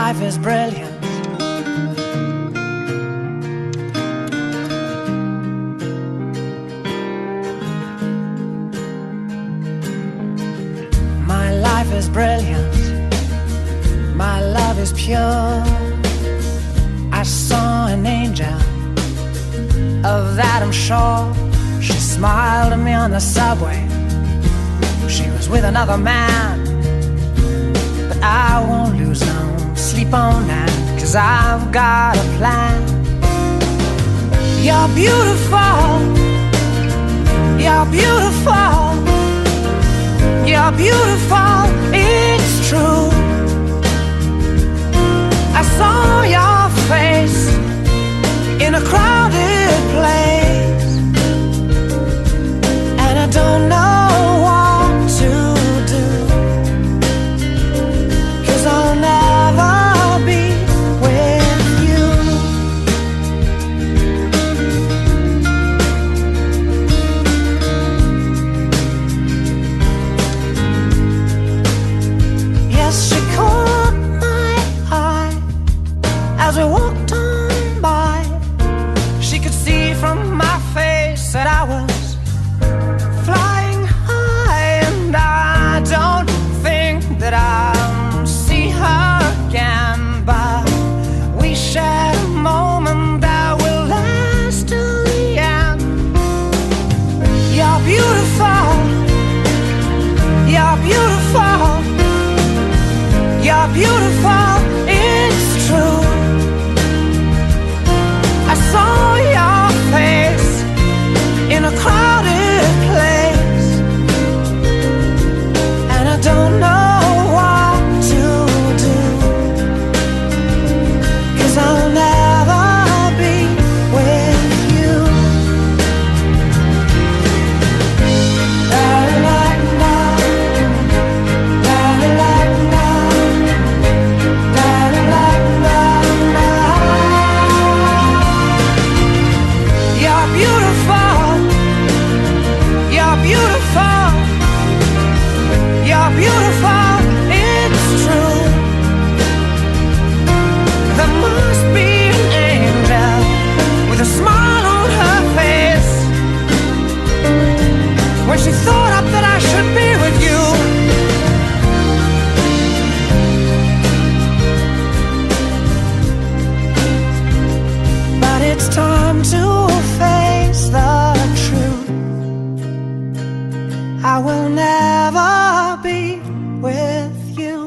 life is brilliant. My life is brilliant. My love is pure. I saw an angel, of that I'm sure. She smiled at me on the subway. She was with another man, but I won't lose no sleep on that, 'cause I've got a plan. You're beautiful. You're beautiful. You're beautiful, it's true. I saw your face in a crowded place, and I don't know what to do, 'cause I'll never be with you. Yes, she caught my eye as we walked on by. She could see from my face that I was flying high, and I don't think that I'll see her again, but we shared a moment that will last till the end. You're beautiful. You're beautiful. You're beautiful, it's true. I saw your face in a crowded place, and I don't know what to do, 'cause I'll never be with you. La la la, la la la, la la la la. You're beautiful. You're beautiful. You're beautiful, it's true. There must be an angel with a smile on her face when she thought up that I should be with you. But it's time to face the truth. I will never be with you.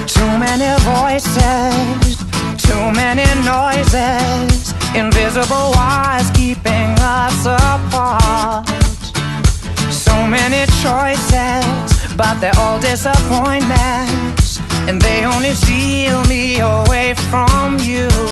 Too many voices, too many noises, invisible wires keeping us apart. So many choices, but they're all disappointments, and they only steal me away from you.